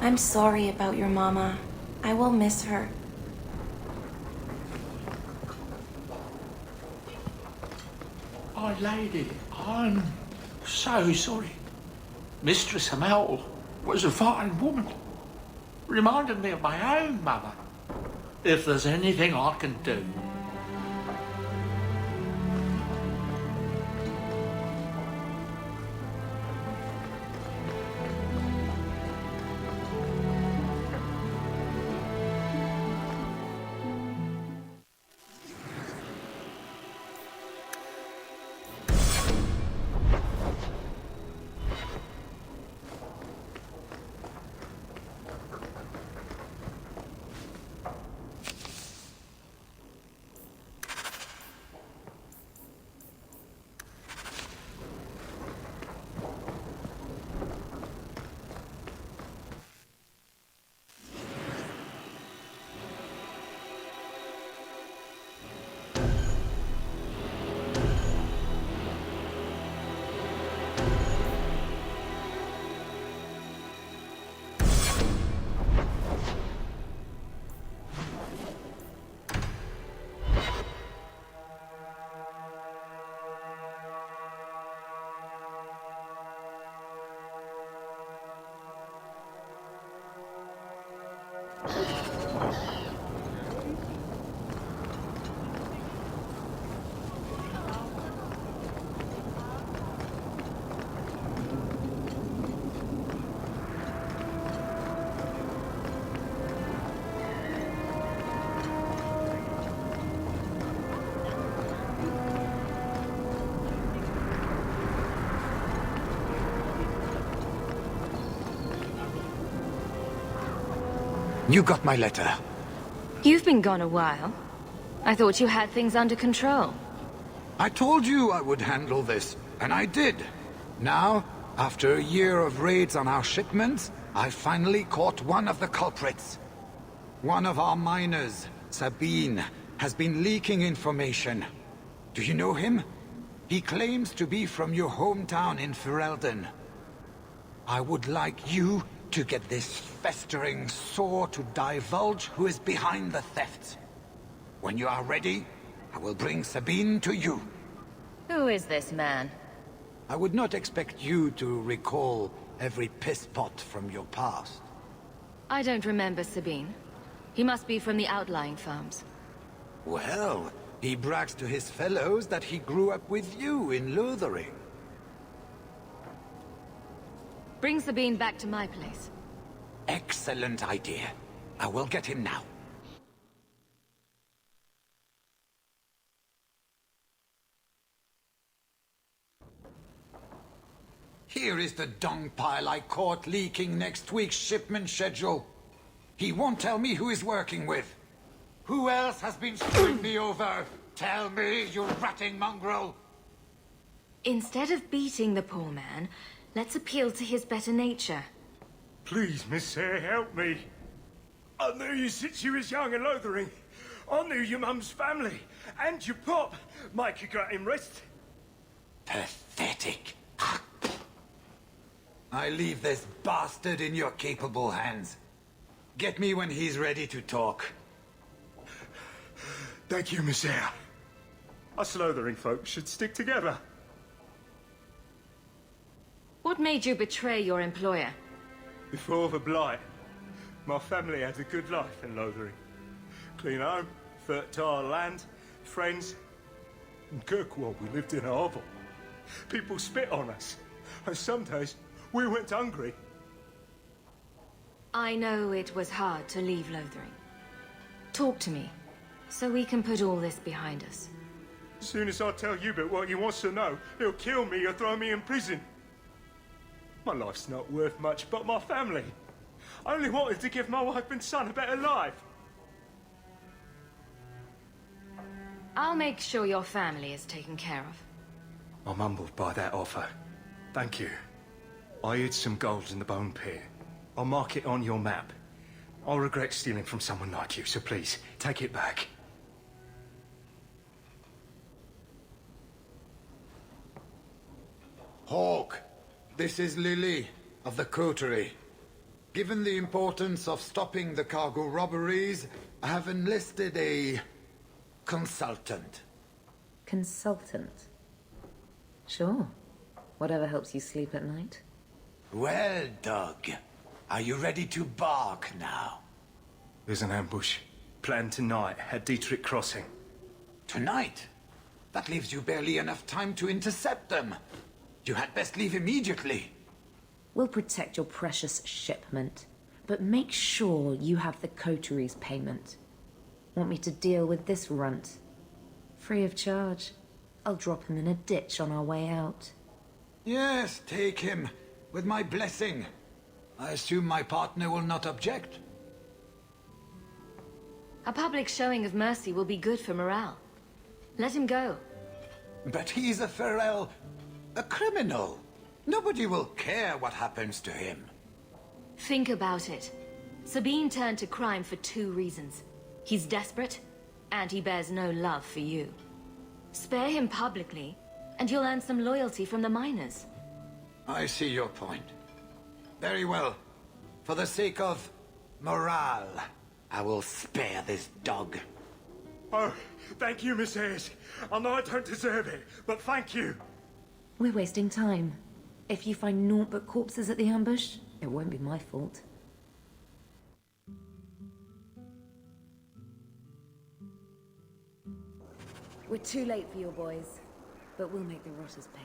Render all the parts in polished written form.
I'm sorry about your mama. I will miss her. Oh, lady, I'm so sorry. Mistress Hamel was a fine woman. Reminded me of my own mother. If there's anything I can do. You got my letter. You've been gone a while. I thought you had things under control. I told you I would handle this, and I did. Now, after a year of raids on our shipments, I finally caught one of the culprits. One of our miners, Sabine, has been leaking information. Do you know him? He claims to be from your hometown in Ferelden. I would like you to get this festering sore to divulge who is behind the thefts. When you are ready, I will bring Sabine to you. Who is this man? I would not expect you to recall every pisspot from your past. I don't remember Sabine. He must be from the outlying farms. Well, he brags to his fellows that he grew up with you in Lothering. Bring Sabine back to my place. Excellent idea. I will get him now. Here is the dung pile I caught leaking next week's shipment schedule. He won't tell me who he's working with. Who else has been screwing me over? Tell me, you ratting mongrel! Instead of beating the poor man, let's appeal to his better nature. Please, Miss Sayre, help me. I knew you since you was young and Lothering. I knew your mum's family, and your pop. Mike, you got him rest. Pathetic. I leave this bastard in your capable hands. Get me when he's ready to talk. Thank you, Miss Sayre. Us Lothering folks should stick together. What made you betray your employer? Before the Blight, my family had a good life in Lothering. Clean home, fertile land, friends. In Kirkwall, we lived in a hovel. People spit on us, and some days we went hungry. I know it was hard to leave Lothering. Talk to me, so we can put all this behind us. As soon as I tell Hubert what he wants to know, he'll kill me or throw me in prison. My life's not worth much, but my family. I only wanted to give my wife and son a better life. I'll make sure your family is taken care of. I'm humbled by that offer. Thank you. I hid some gold in the bone pit. I'll mark it on your map. I'll regret stealing from someone like you, so please, take it back. Hawke, this is Lily of the Coterie. Given the importance of stopping the cargo robberies, I have enlisted a consultant. Consultant? Sure. Whatever helps you sleep at night. Well, Doug, are you ready to bark now? There's an ambush planned tonight at Dietrich Crossing. Tonight? That leaves you barely enough time to intercept them. You had best leave immediately. We'll protect your precious shipment, but make sure you have the coteries payment. Want me to deal with this runt? Free of charge. I'll drop him in a ditch on our way out. Yes, take him, with my blessing. I assume my partner will not object? A public showing of mercy will be good for morale. Let him go. But he's a Farrell, a criminal. Nobody will care what happens to him. Think about it. Sabine turned to crime for 2 reasons. He's desperate, and he bears no love for you. Spare him publicly, and you'll earn some loyalty from the miners. I see your point. Very well. For the sake of morale, I will spare this dog. Oh, thank you, Miss Ayres. I know I don't deserve it, but thank you. We're wasting time. If you find naught but corpses at the ambush, it won't be my fault. We're too late for your boys, but we'll make the rotters pay.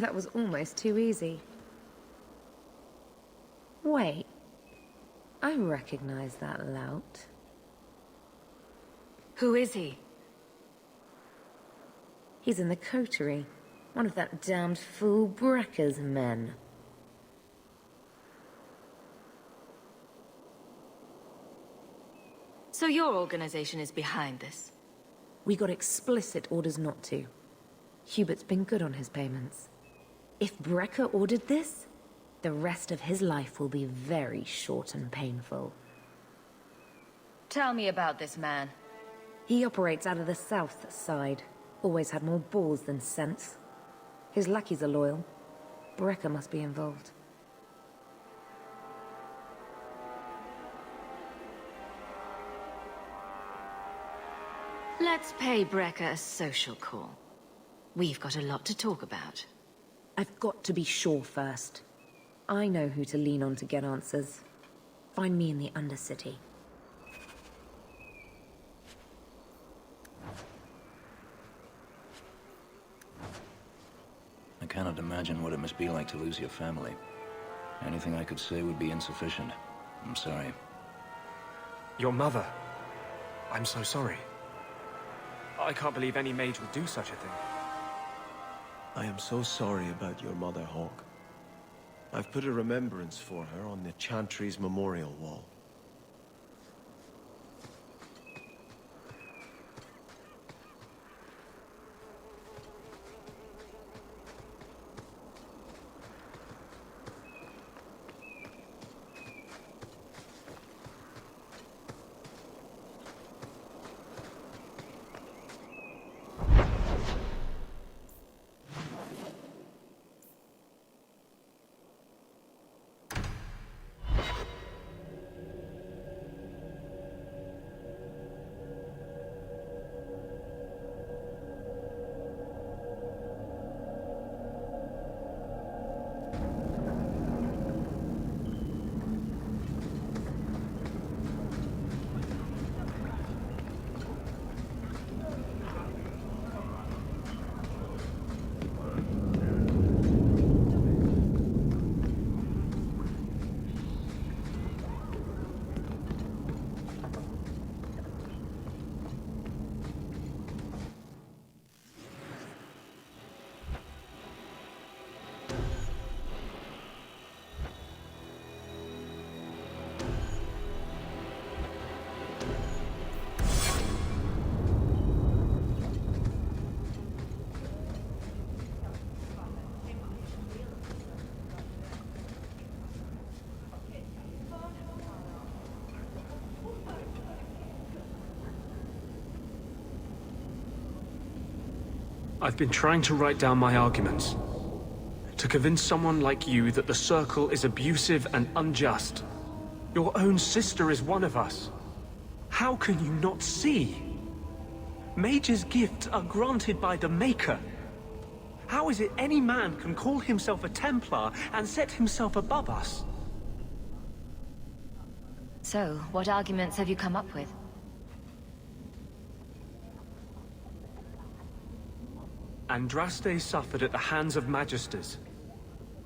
That was almost too easy. Wait. I recognize that lout. Who is he? He's in the coterie. One of that damned fool Brekker's men. So your organization is behind this? We got explicit orders not to. Hubert's been good on his payments. If Brecker ordered this, the rest of his life will be very short and painful. Tell me about this man. He operates out of the south side. Always had more balls than sense. His lackeys are loyal. Brecker must be involved. Let's pay Brecker a social call. We've got a lot to talk about. I've got to be sure first. I know who to lean on to get answers. Find me in the Undercity. I cannot imagine what it must be like to lose your family. Anything I could say would be insufficient. I'm sorry. Your mother. I'm so sorry. I can't believe any mage would do such a thing. I am so sorry about your mother, Hawke. I've put a remembrance for her on the Chantry's memorial wall. I've been trying to write down my arguments. To convince someone like you that the Circle is abusive and unjust. Your own sister is one of us. How can you not see? Mage's gifts are granted by the Maker. How is it any man can call himself a Templar and set himself above us? So, what arguments have you come up with? Andraste suffered at the hands of Magisters.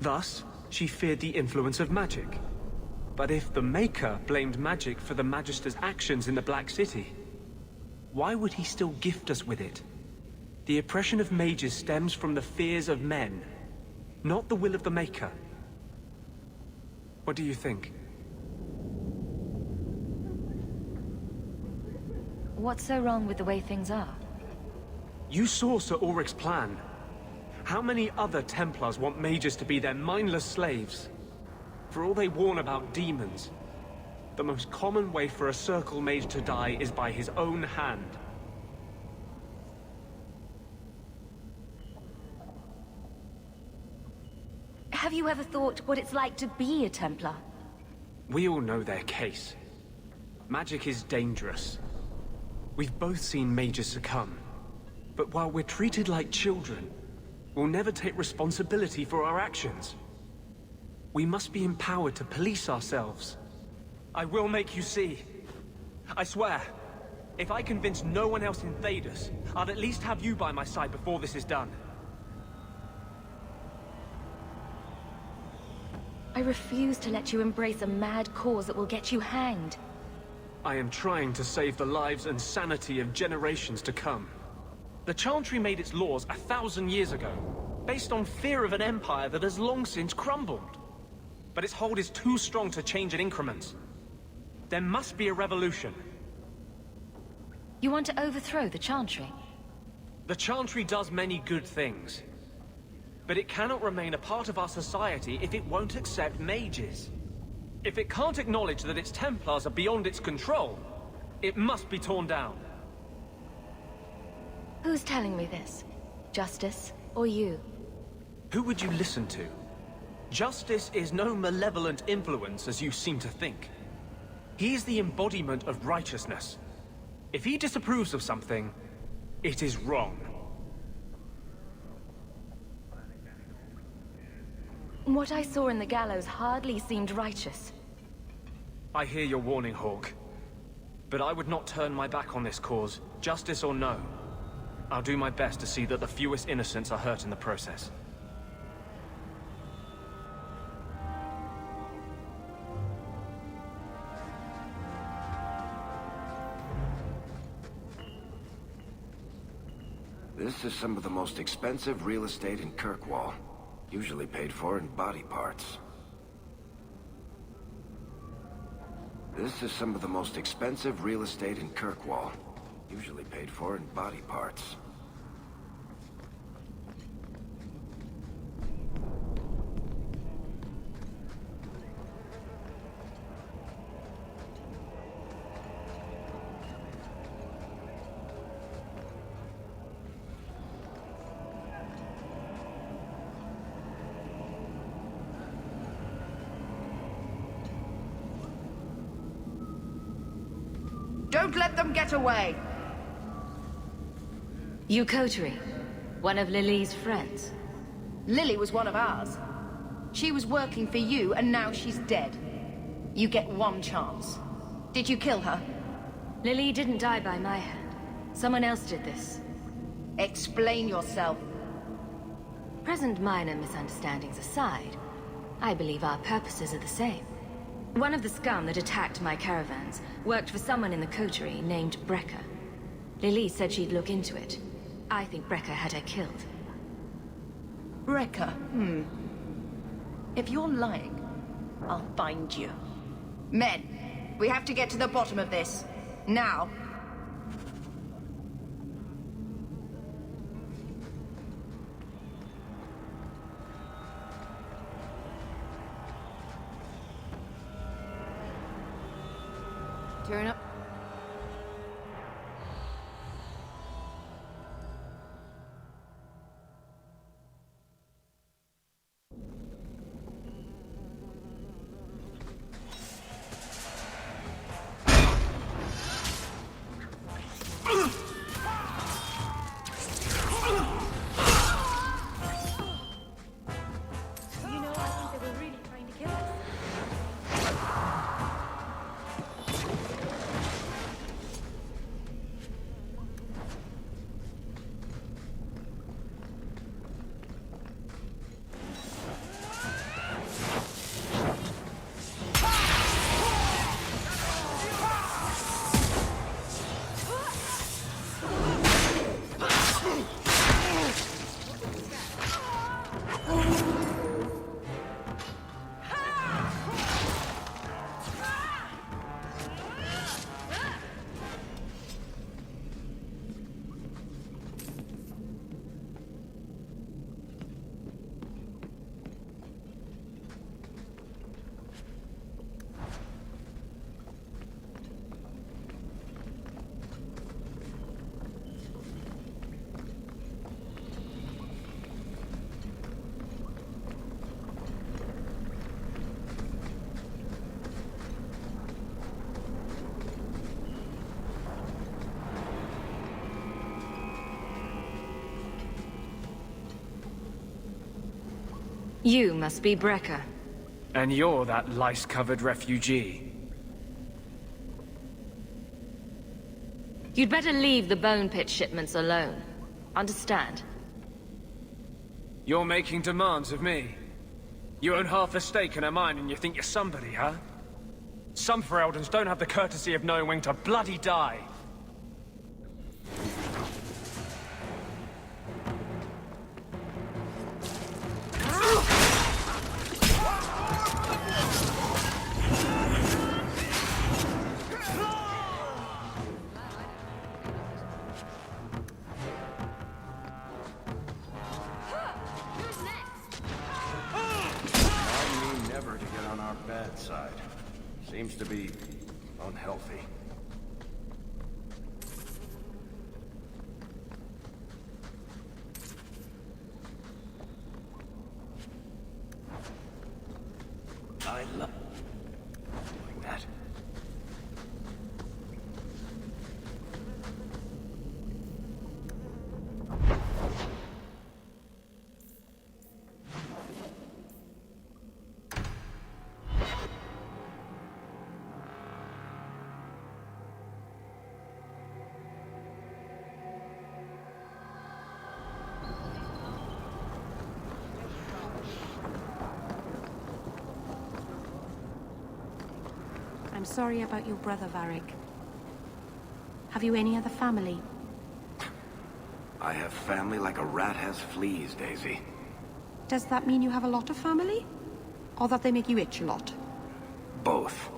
Thus, she feared the influence of magic. But if the Maker blamed magic for the Magister's actions in the Black City, why would he still gift us with it? The oppression of mages stems from the fears of men, not the will of the Maker. What do you think? What's so wrong with the way things are? You saw Sir Ulrich's plan. How many other Templars want mages to be their mindless slaves? For all they warn about demons, the most common way for a Circle mage to die is by his own hand. Have you ever thought what it's like to be a Templar? We all know their case. Magic is dangerous. We've both seen mages succumb. But while we're treated like children, we'll never take responsibility for our actions. We must be empowered to police ourselves. I will make you see. I swear, if I convince no one else in Thedas, I'll at least have you by my side before this is done. I refuse to let you embrace a mad cause that will get you hanged. I am trying to save the lives and sanity of generations to come. The Chantry made its laws 1,000 years ago, based on fear of an empire that has long since crumbled. But its hold is too strong to change in increments. There must be a revolution. You want to overthrow the Chantry? The Chantry does many good things. But it cannot remain a part of our society if it won't accept mages. If it can't acknowledge that its Templars are beyond its control, it must be torn down. Who's telling me this? Justice, or you? Who would you listen to? Justice is no malevolent influence as you seem to think. He is the embodiment of righteousness. If he disapproves of something, it is wrong. What I saw in the gallows hardly seemed righteous. I hear your warning, Hawke. But I would not turn my back on this cause, justice or no. I'll do my best to see that the fewest innocents are hurt in the process. This is some of the most expensive real estate in Kirkwall. Usually paid for in body parts. This is some of the most expensive real estate in Kirkwall. Usually paid for in body parts. Don't let them get away! You Coterie, one of Lily's friends. Lily was one of ours. She was working for you, and now she's dead. You get one chance. Did you kill her? Lily didn't die by my hand. Someone else did this. Explain yourself. Present minor misunderstandings aside, I believe our purposes are the same. One of the scum that attacked my caravans worked for someone in the coterie named Brecker. Lily said she'd look into it. I think Brecker had her killed. Brecker, If you're lying, I'll find you. Men, we have to get to the bottom of this. Now. Turn up. You must be Brekka. And you're that lice-covered refugee. You'd better leave the bone pit shipments alone. Understand? You're making demands of me. You own half a stake in a mine and you think you're somebody, huh? Some Fereldans don't have the courtesy of knowing when to bloody die. Seems to be unhealthy. I love doing that. I'm sorry about your brother, Varric. Have you any other family? I have family like a rat has fleas, Daisy. Does that mean you have a lot of family? Or that they make you itch a lot? Both.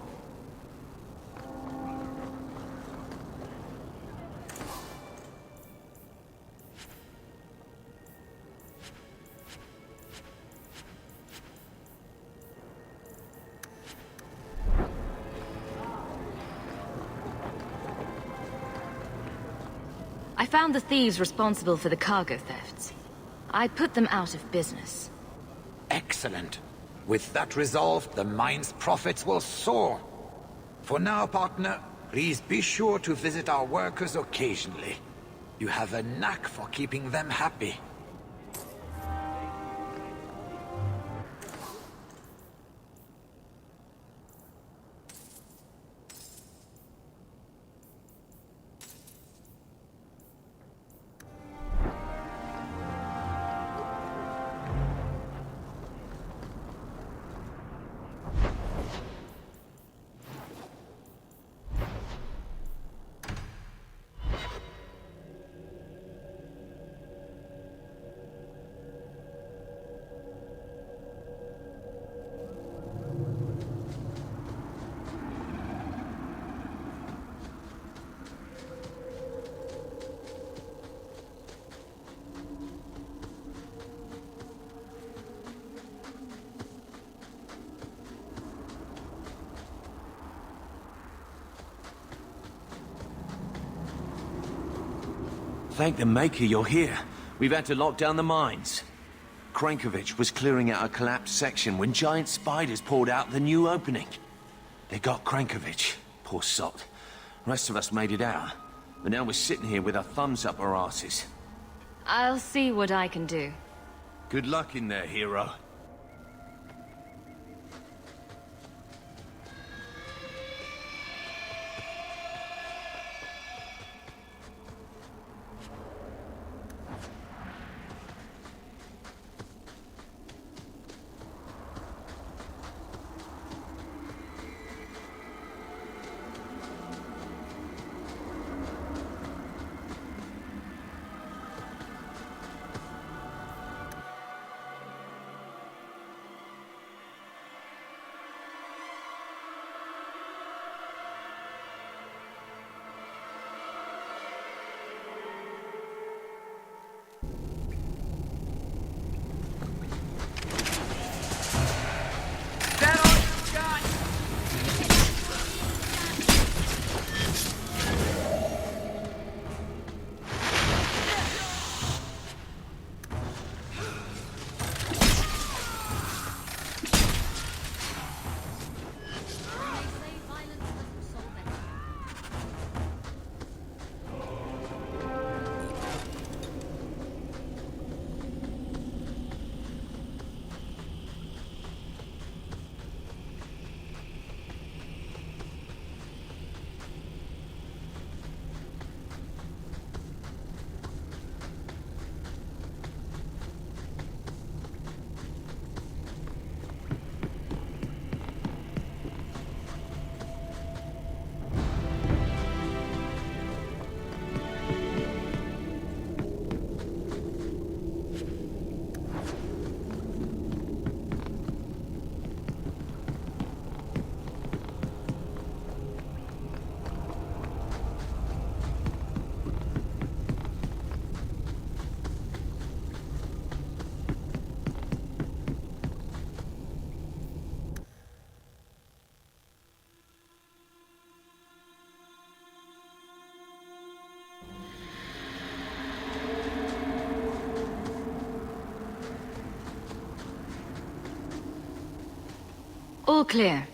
I found the thieves responsible for the cargo thefts. I put them out of business. Excellent. With that resolved, the mine's profits will soar. For now, partner, please be sure to visit our workers occasionally. You have a knack for keeping them happy. Thank the Maker you're here. We've had to lock down the mines. Krankovich was clearing out a collapsed section when giant spiders poured out the new opening. They got Krankovich, poor sot. Rest of us made it out. But now we're sitting here with our thumbs up our asses. I'll see what I can do. Good luck in there, hero. All clear.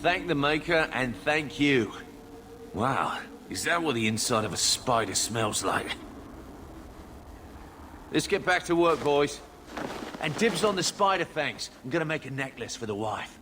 Thank the Maker, and thank you. Wow, is that what the inside of a spider smells like? Let's get back to work, boys. And dibs on the spider fangs. I'm gonna make a necklace for the wife.